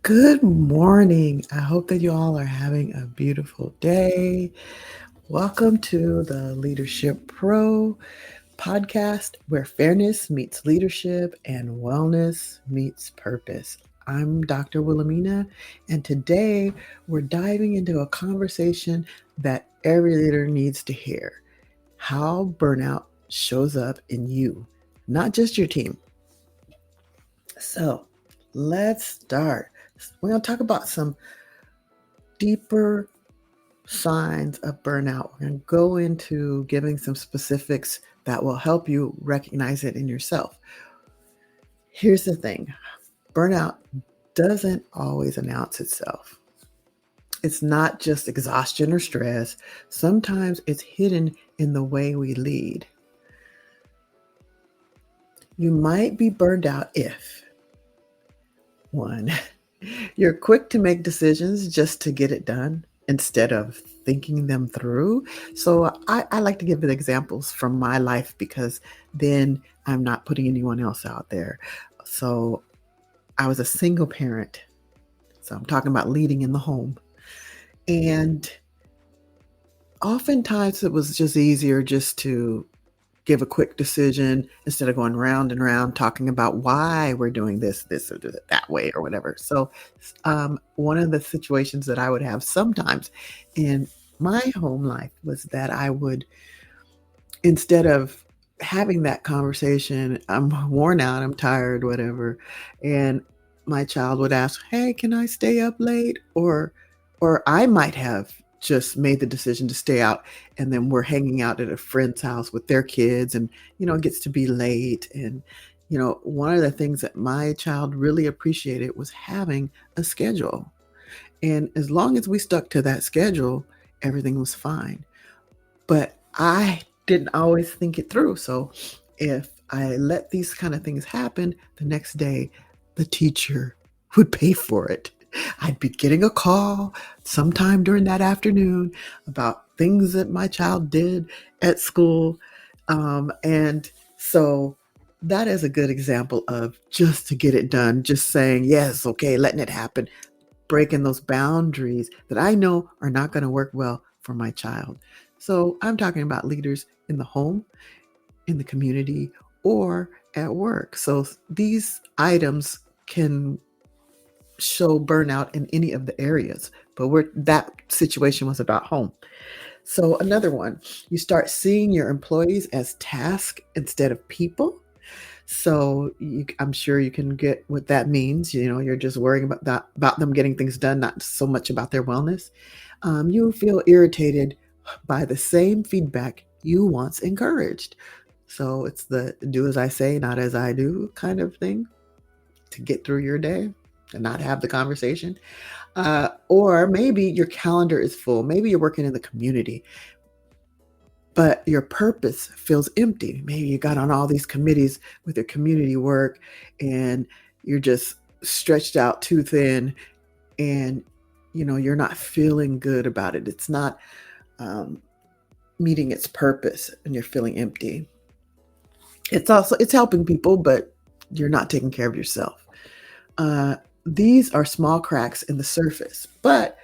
Good morning. I hope that you all are having a beautiful day. Welcome to the Leadership Pro podcast, where fairness meets leadership and wellness meets purpose. I'm Dr. Wilhelmina, and today we're diving into a conversation that every leader needs to hear: how burnout shows up in you, not just your team. So let's start. We're going to talk about some deeper signs of burnout. We're going to go into giving some specifics that will help you recognize it in yourself. Here's the thing: burnout doesn't always announce itself. It's not just exhaustion or stress. Sometimes it's hidden in the way we lead. You might be burned out if, one, you're quick to make decisions just to get it done instead of thinking them through. So I like to give the examples from my life because then I'm not putting anyone else out there. So I was a single parent. So I'm talking about leading in the home. And oftentimes it was just easier just to give a quick decision instead of going round and round talking about why we're doing this or that way or whatever. So one of the situations that I would have sometimes in my home life was that I would, instead of having that conversation, I'm worn out, I'm tired, whatever, and my child would ask, "Hey, can I stay up late?" Or I might have just made the decision to stay out, and then we're hanging out at a friend's house with their kids, and it gets to be late. And one of the things that my child really appreciated was having a schedule, and as long as we stuck to that schedule, everything was fine. But I didn't always think it through. So if I let these kind of things happen, the next day the teacher would pay for it. I'd be getting a call sometime during that afternoon about things that my child did at school. And so that is a good example of just to get it done, just saying, yes, okay, letting it happen, breaking those boundaries that I know are not going to work well for my child. So I'm talking about leaders in the home, in the community, or at work. So these items can show burnout in any of the areas, but that situation was about home. So another one, you start seeing your employees as tasks instead of people. So I'm sure you can get what that means. You're just worrying about them getting things done, not so much about their wellness. You feel irritated by the same feedback you once encouraged. So it's the do as I say, not as I do kind of thing to get through your day and not have the conversation. Or maybe your calendar is full. Maybe you're working in the community, but your purpose feels empty. Maybe you got on all these committees with your community work and you're just stretched out too thin, and you're not feeling good about it. It's not meeting its purpose, and you're feeling empty. It's helping people, but you're not taking care of yourself. These are small cracks in the surface, but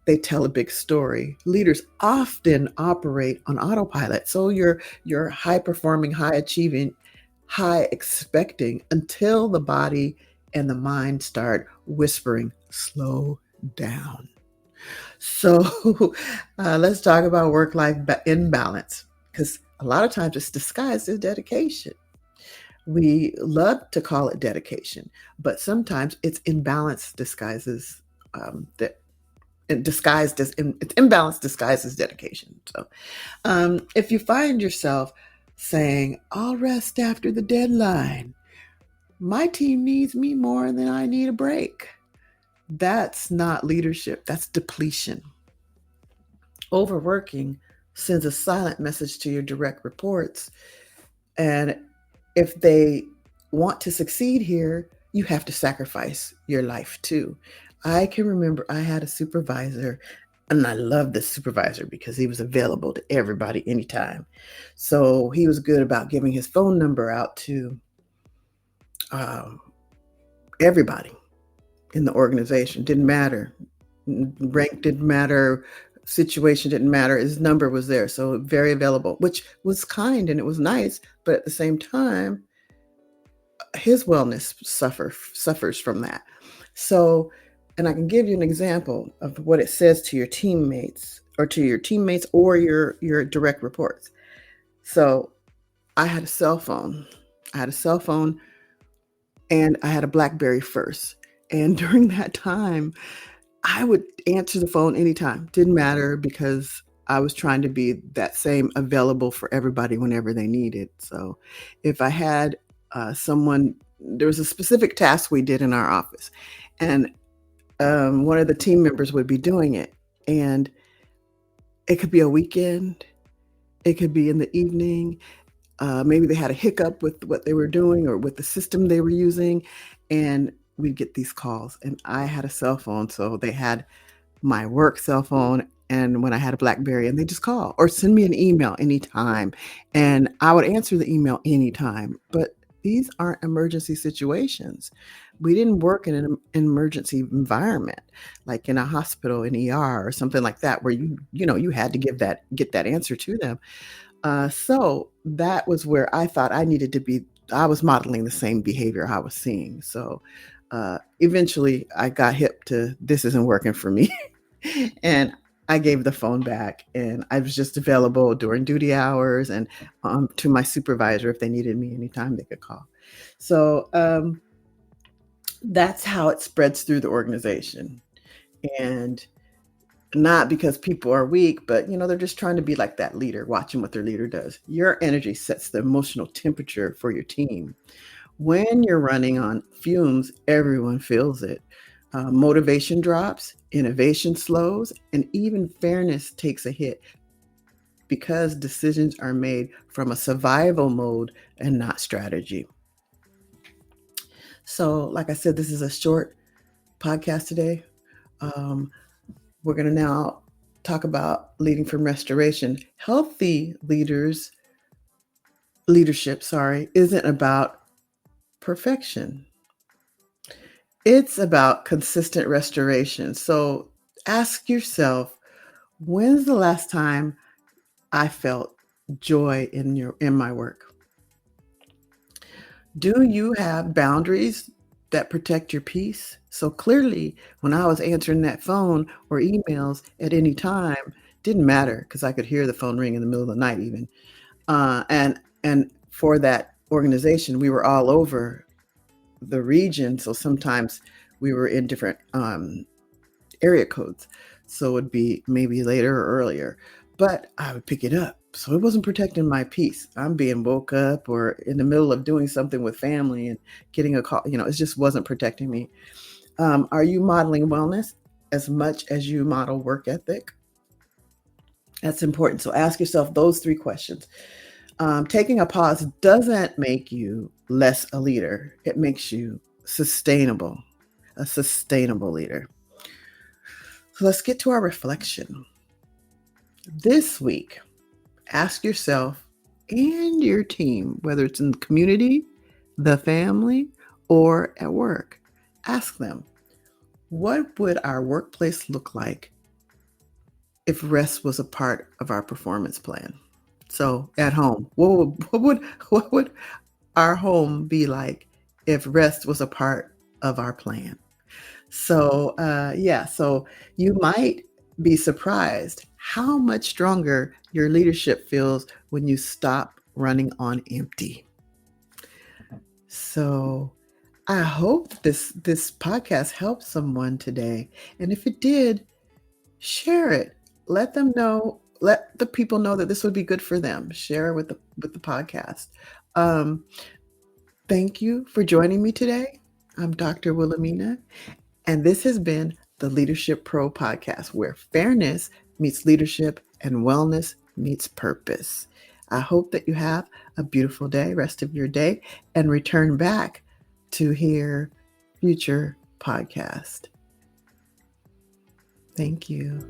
they tell a big story. Leaders often operate on autopilot. So you're high performing, high achieving, high expecting until the body and the mind start whispering, slow down. So let's talk about work-life imbalance, because a lot of times it's disguised as dedication. We love to call it dedication, but sometimes it's imbalance disguises that disguised as it's imbalance disguised as dedication. So if you find yourself saying, "I'll rest after the deadline. My team needs me more than I need a break," that's not leadership. That's depletion. Overworking sends a silent message to your direct reports. And if they want to succeed here, you have to sacrifice your life too. I can remember I had a supervisor, and I loved this supervisor because he was available to everybody anytime. So he was good about giving his phone number out to everybody. in the organization. Didn't matter. Rank didn't matter. Situation didn't matter. His number was there. So very available, which was kind and it was nice. But at the same time, his wellness suffers from that. So, and I can give you an example of what it says to your teammates or your direct reports. So I had a cell phone. And I had a BlackBerry first. And during that time, I would answer the phone anytime. Didn't matter because I was trying to be that same available for everybody whenever they needed. So if I had someone, there was a specific task we did in our office, and one of the team members would be doing it. And it could be a weekend, it could be in the evening. Maybe they had a hiccup with what they were doing or with the system they were using, and we'd get these calls. And I had a cell phone, so they had my work cell phone, and when I had a BlackBerry, and they just call or send me an email anytime, and I would answer the email anytime. But these aren't emergency situations. We didn't work in an emergency environment, like in a hospital, in ER, or something like that, where you had to get that answer to them. So that was where I thought I needed to be. I was modeling the same behavior I was seeing. So eventually I got hip to this isn't working for me. And I gave the phone back, and I was just available during duty hours and to my supervisor if they needed me anytime they could call. So that's how it spreads through the organization. And not because people are weak, but they're just trying to be like that leader, watching what their leader does. Your energy sets the emotional temperature for your team. When you're running on fumes, everyone feels it. Motivation drops, innovation slows, and even fairness takes a hit because decisions are made from a survival mode and not strategy. So, like I said, this is a short podcast today. We're going to now talk about leading from restoration. Healthy leadership, isn't about perfection. It's about consistent restoration. So ask yourself, when's the last time I felt joy in my work? Do you have boundaries that protect your peace? So clearly, when I was answering that phone or emails at any time, didn't matter because I could hear the phone ring in the middle of the night even. And for that organization, we were all over the region. So sometimes we were in different area codes. So it would be maybe later or earlier, but I would pick it up. So it wasn't protecting my peace. I'm being woke up or in the middle of doing something with family and getting a call. It just wasn't protecting me. Are you modeling wellness as much as you model work ethic? That's important. So ask yourself those 3 questions. Taking a pause doesn't make you less a leader. It makes you a sustainable leader. So let's get to our reflection. This week, ask yourself and your team, whether it's in the community, the family, or at work, ask them, what would our workplace look like if rest was a part of our performance plan? So at home, what would our home be like if rest was a part of our plan? So so you might be surprised how much stronger your leadership feels when you stop running on empty. So I hope this podcast helped someone today. And if it did, share it. Let them know. Let the people know that this would be good for them. Share it with the podcast. Thank you for joining me today. I'm Dr. Wilhelmina, and this has been the Leadership Pro podcast, where fairness meets leadership and wellness meets purpose. I hope that you have a beautiful day, rest of your day, and return back to hear future podcast. Thank you.